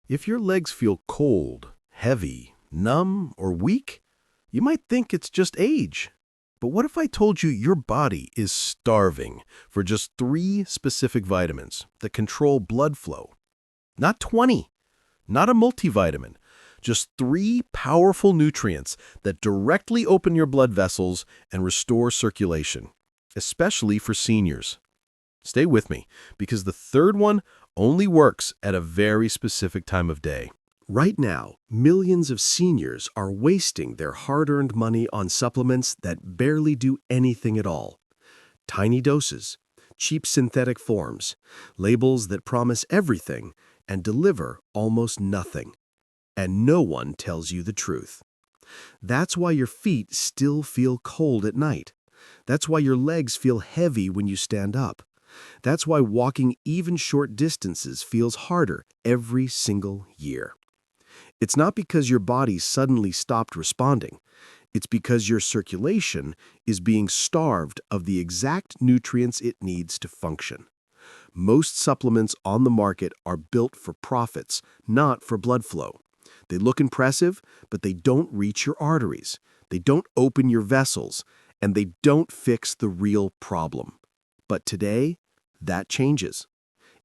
If your legs feel cold, heavy, numb, or weak, you might think it's just age. But what if I told you your body is starving for just 3 specific vitamins that control blood flow? Not 20, not a multivitamin, just 3 powerful nutrients that directly open your blood vessels and restore circulation, especially for seniors. Stay with me, because the third one only works at a very specific time of day. Right now, millions of seniors are wasting their hard-earned money on supplements that barely do anything at all. Tiny doses, cheap synthetic forms, labels that promise everything and deliver almost nothing. And no one tells you the truth. That's why your feet still feel cold at night. That's why your legs feel heavy when you stand up. That's why walking even short distances feels harder every single year. It's not because your body suddenly stopped responding. It's because your circulation is being starved of the exact nutrients it needs to function. Most supplements on the market are built for profits, not for blood flow. They look impressive, but they don't reach your arteries. They don't open your vessels, and they don't fix the real problem. But today, that changes.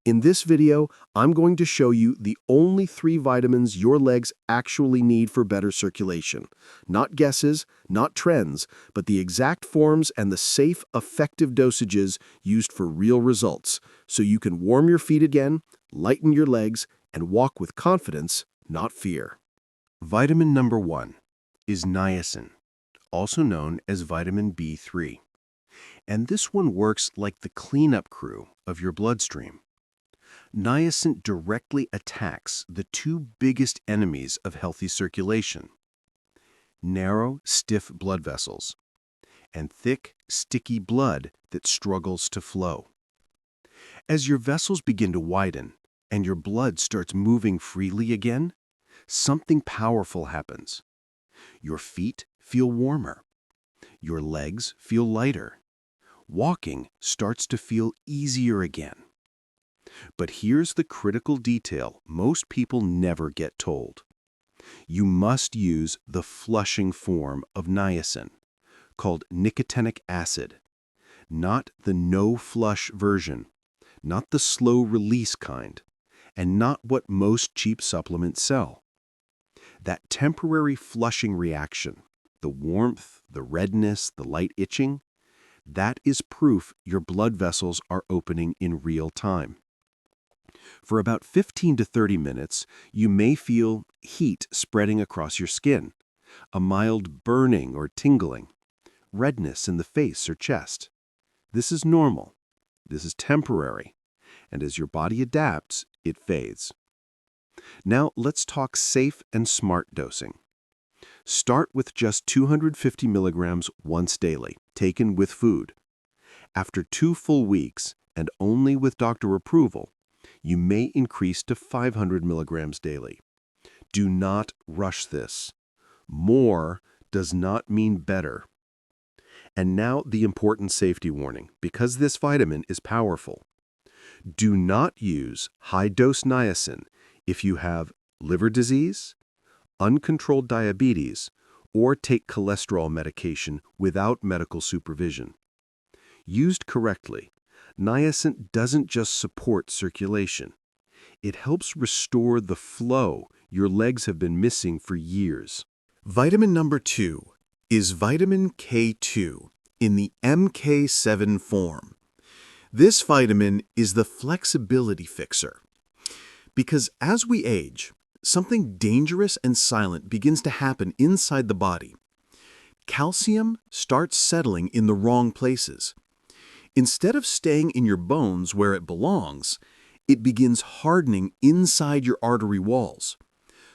In this video, I'm going to show you the only 3 vitamins your legs actually need for better circulation. Not guesses, not trends, but the exact forms and the safe, effective dosages used for real results, so you can warm your feet again, lighten your legs, and walk with confidence, not fear. Vitamin number 1 is niacin, also known as vitamin B3. And this one works like the cleanup crew of your bloodstream. Niacin directly attacks the 2 biggest enemies of healthy circulation: narrow, stiff blood vessels and thick, sticky blood that struggles to flow. As your vessels begin to widen and your blood starts moving freely again, something powerful happens. Your feet feel warmer. Your legs feel lighter. Walking starts to feel easier again. But here's the critical detail most people never get told. You must use the flushing form of niacin, called nicotinic acid, not the no-flush version, not the slow-release kind, and not what most cheap supplements sell. That temporary flushing reaction, the warmth, the redness, the light itching, that is proof your blood vessels are opening in real time. For about 15 to 30 minutes, you may feel heat spreading across your skin, a mild burning or tingling, redness in the face or chest. This is normal. This is temporary. And as your body adapts, it fades. Now let's talk safe and smart dosing. Start with just 250 milligrams once daily, taken with food. After 2 full weeks, and only with doctor approval, you may increase to 500 milligrams daily. Do not rush this. More does not mean better. And now the important safety warning, because this vitamin is powerful. Do not use high-dose niacin if you have liver disease, uncontrolled diabetes, or take cholesterol medication without medical supervision. Used correctly, niacin doesn't just support circulation. It helps restore the flow your legs have been missing for years. Vitamin number 2 is vitamin K2 in the MK7 form. This vitamin is the flexibility fixer. Because as we age, something dangerous and silent begins to happen inside the body. Calcium starts settling in the wrong places. Instead of staying in your bones where it belongs, it begins hardening inside your artery walls.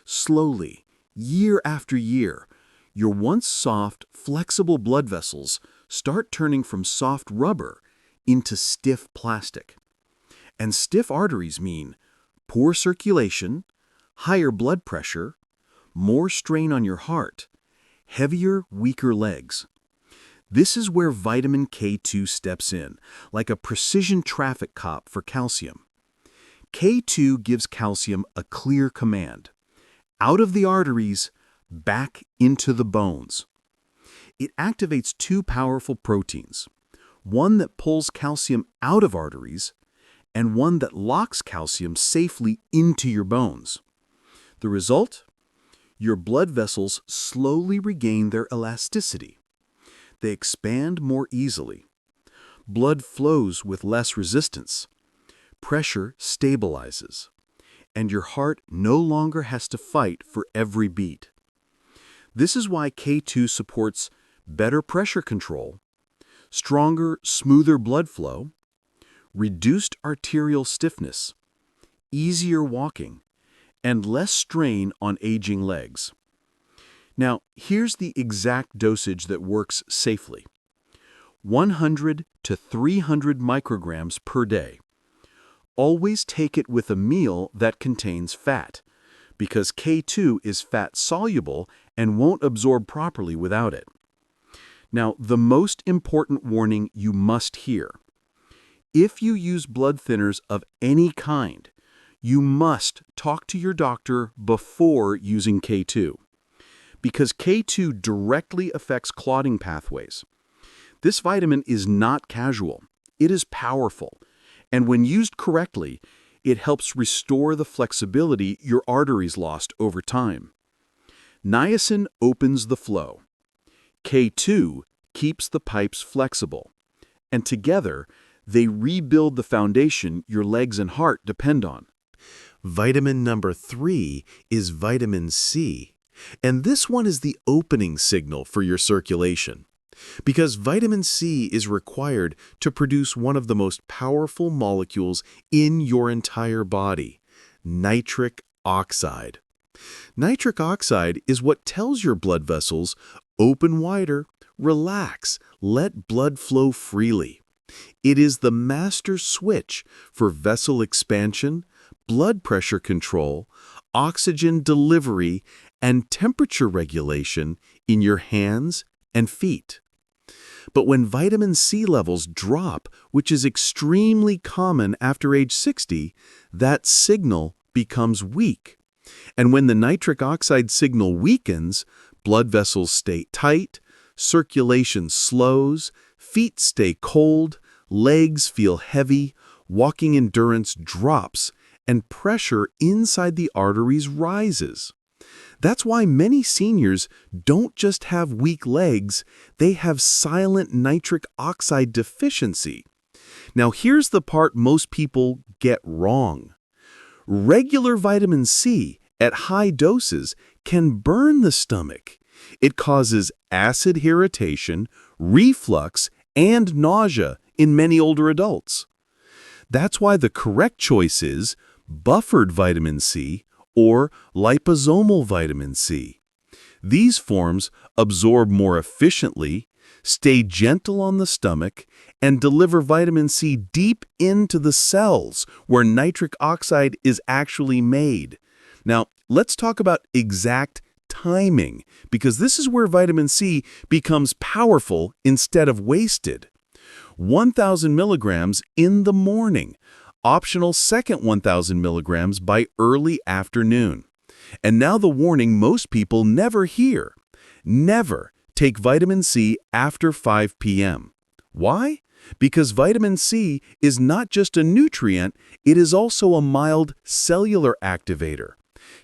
Slowly, year after year, your once soft, flexible blood vessels start turning from soft rubber into stiff plastic. And stiff arteries mean poor circulation, higher blood pressure, more strain on your heart, heavier, weaker legs. This is where vitamin K2 steps in, like a precision traffic cop for calcium. K2 gives calcium a clear command. Out of the arteries, back into the bones. It activates two powerful proteins, one that pulls calcium out of arteries and one that locks calcium safely into your bones. The result? Your blood vessels slowly regain their elasticity. They expand more easily. Blood flows with less resistance. Pressure stabilizes. And your heart no longer has to fight for every beat. This is why K2 supports better pressure control, stronger, smoother blood flow, reduced arterial stiffness, easier walking, and less strain on aging legs. Now, here's the exact dosage that works safely. 100 to 300 micrograms per day. Always take it with a meal that contains fat, because K2 is fat-soluble and won't absorb properly without it. Now, the most important warning you must hear. If you use blood thinners of any kind, you must talk to your doctor before using K2, because K2 directly affects clotting pathways. This vitamin is not casual. It is powerful. And when used correctly, it helps restore the flexibility your arteries lost over time. Niacin opens the flow. K2 keeps the pipes flexible. And together, they rebuild the foundation your legs and heart depend on. Vitamin number 3 is vitamin C. And this one is the opening signal for your circulation. Because vitamin C is required to produce one of the most powerful molecules in your entire body, nitric oxide. Nitric oxide is what tells your blood vessels, open wider, relax, let blood flow freely. It is the master switch for vessel expansion, blood pressure control, oxygen delivery, and temperature regulation in your hands and feet. But when vitamin C levels drop, which is extremely common after age 60, that signal becomes weak. And when the nitric oxide signal weakens, blood vessels stay tight, circulation slows, feet stay cold, legs feel heavy, walking endurance drops, and pressure inside the arteries rises. That's why many seniors don't just have weak legs, they have silent nitric oxide deficiency. Now here's the part most people get wrong. Regular vitamin C at high doses can burn the stomach. It causes acid irritation, reflux, and nausea in many older adults. That's why the correct choice is buffered vitamin C or liposomal vitamin C. These forms absorb more efficiently, stay gentle on the stomach, and deliver vitamin C deep into the cells where nitric oxide is actually made. Now, let's talk about exact timing, because this is where vitamin C becomes powerful instead of wasted. 1,000 milligrams in the morning. Optional second 1,000 milligrams by early afternoon. And now the warning most people never hear. Never take vitamin C after 5 p.m. Why? Because vitamin C is not just a nutrient, it is also a mild cellular activator.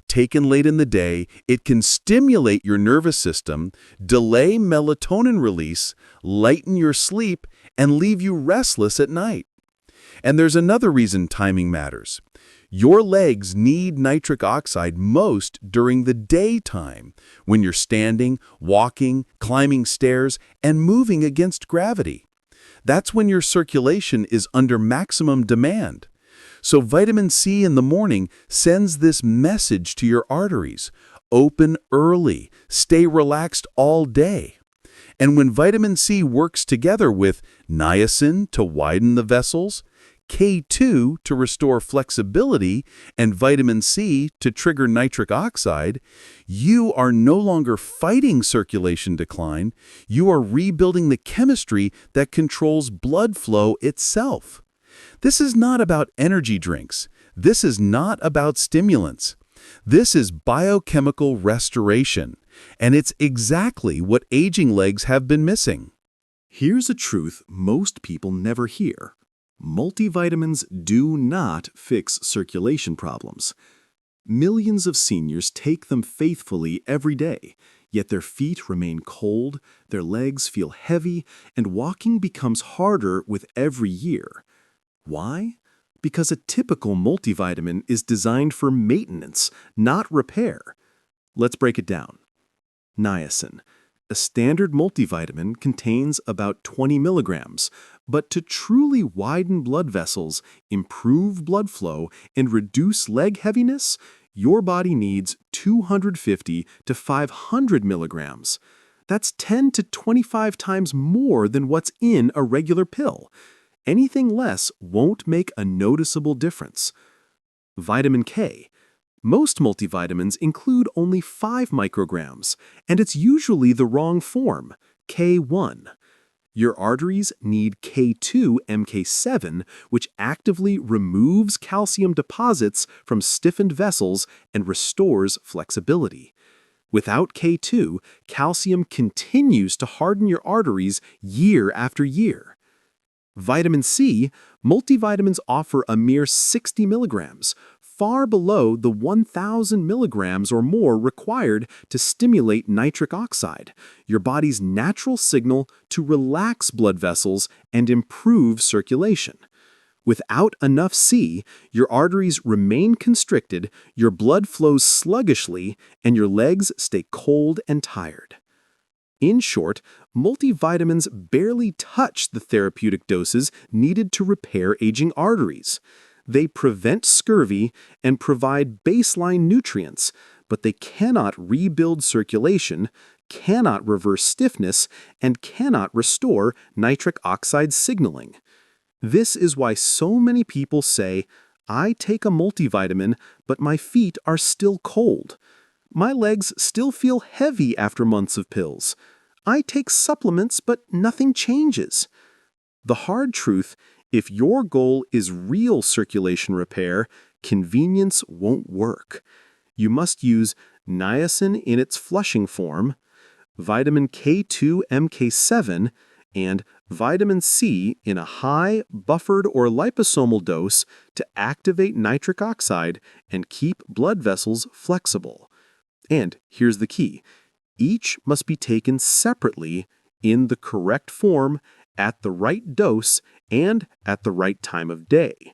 Taken late in the day, it can stimulate your nervous system, delay melatonin release, lighten your sleep, and leave you restless at night. And there's another reason timing matters. Your legs need nitric oxide most during the daytime, when you're standing, walking, climbing stairs, and moving against gravity. That's when your circulation is under maximum demand. So vitamin C in the morning sends this message to your arteries. Open early, stay relaxed all day. And when vitamin C works together with niacin to widen the vessels, K2 to restore flexibility, and vitamin C to trigger nitric oxide, you are no longer fighting circulation decline, you are rebuilding the chemistry that controls blood flow itself. This is not about energy drinks. This is not about stimulants. This is biochemical restoration, and it's exactly what aging legs have been missing. Here's a truth most people never hear. Multivitamins do not fix circulation problems. Millions of seniors take them faithfully every day, yet their feet remain cold, their legs feel heavy, and walking becomes harder with every year. Why? Because a typical multivitamin is designed for maintenance, not repair. Let's break it down. Niacin. A standard multivitamin contains about 20 milligrams, but to truly widen blood vessels, improve blood flow, and reduce leg heaviness, your body needs 250 to 500 milligrams. That's 10 to 25 times more than what's in a regular pill. Anything less won't make a noticeable difference. Vitamin K. Most multivitamins include only 5 micrograms, and it's usually the wrong form, K1. Your arteries need K2 MK7, which actively removes calcium deposits from stiffened vessels and restores flexibility. Without K2, calcium continues to harden your arteries year after year. Vitamin C, multivitamins offer a mere 60 milligrams, far below the 1,000 milligrams or more required to stimulate nitric oxide, your body's natural signal to relax blood vessels and improve circulation. Without enough C, your arteries remain constricted, your blood flows sluggishly, and your legs stay cold and tired. In short, multivitamins barely touch the therapeutic doses needed to repair aging arteries. They prevent scurvy and provide baseline nutrients, but they cannot rebuild circulation, cannot reverse stiffness, and cannot restore nitric oxide signaling. This is why so many people say, "I take a multivitamin, but my feet are still cold. My legs still feel heavy after months of pills. I take supplements, but nothing changes." The hard truth, if your goal is real circulation repair, convenience won't work. You must use niacin in its flushing form, vitamin K2 MK7, and vitamin C in a high, buffered, or liposomal dose to activate nitric oxide and keep blood vessels flexible. And here's the key. Each must be taken separately in the correct form, at the right dose, and at the right time of day.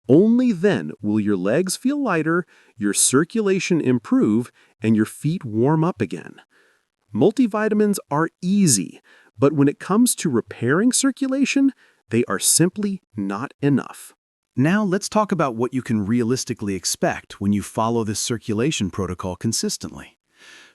Only then will your legs feel lighter, your circulation improve, and your feet warm up again. Multivitamins are easy, but when it comes to repairing circulation, they are simply not enough. Now let's talk about what you can realistically expect when you follow this circulation protocol consistently.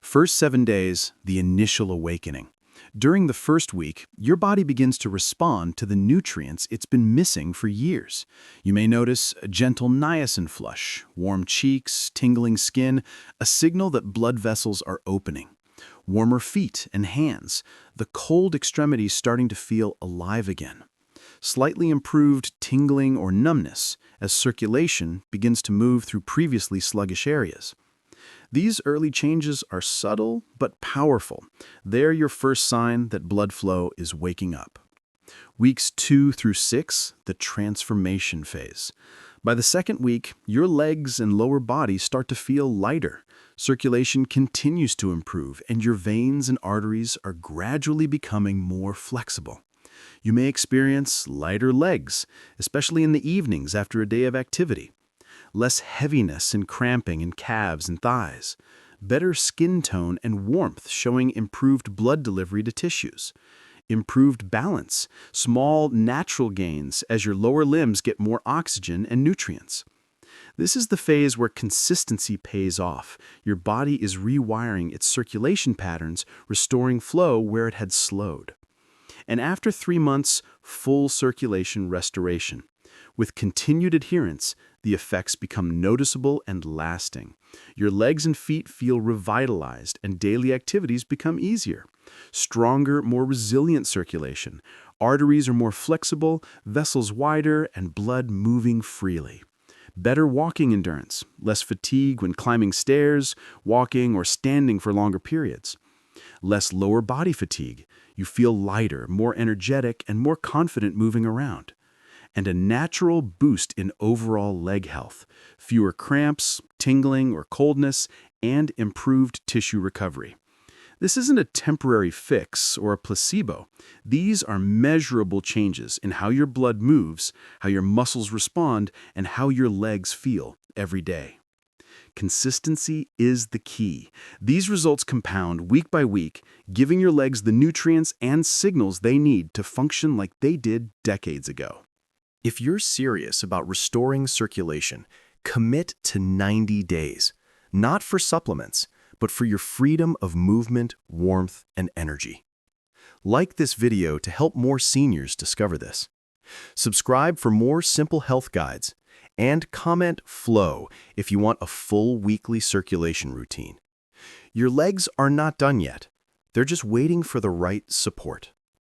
First 7 days, the initial awakening. During the first week, your body begins to respond to the nutrients it's been missing for years. You may notice a gentle niacin flush, warm cheeks, tingling skin, a signal that blood vessels are opening. Warmer feet and hands, the cold extremities starting to feel alive again. Slightly improved tingling or numbness as circulation begins to move through previously sluggish areas. These early changes are subtle but powerful. They're your first sign that blood flow is waking up. Weeks 2 through 6, the transformation phase. By the second week, your legs and lower body start to feel lighter. Circulation continues to improve, and your veins and arteries are gradually becoming more flexible. You may experience lighter legs, especially in the evenings after a day of activity. Less heaviness and cramping in calves and thighs. Better skin tone and warmth showing improved blood delivery to tissues. Improved balance, small natural gains as your lower limbs get more oxygen and nutrients. This is the phase where consistency pays off. Your body is rewiring its circulation patterns, restoring flow where it had slowed. And after 3 months, full circulation restoration. With continued adherence, the effects become noticeable and lasting. Your legs and feet feel revitalized, and daily activities become easier. Stronger, more resilient circulation. Arteries are more flexible, vessels wider, and blood moving freely. better walking endurance, less fatigue when climbing stairs, walking, or standing for longer periods, less lower body fatigue. You feel lighter, more energetic, and more confident moving around. And a natural boost in overall leg health, fewer cramps, tingling, or coldness, and improved tissue recovery. This isn't a temporary fix or a placebo. These are measurable changes in how your blood moves, how your muscles respond, and how your legs feel every day. Consistency is the key. These results compound week by week, giving your legs the nutrients and signals they need to function like they did decades ago. If you're serious about restoring circulation, commit to 90 days, not for supplements, but for your freedom of movement, warmth, and energy. Like this video to help more seniors discover this. Subscribe for more simple health guides, and comment FLOW if you want a full weekly circulation routine. Your legs are not done yet. They're just waiting for the right support.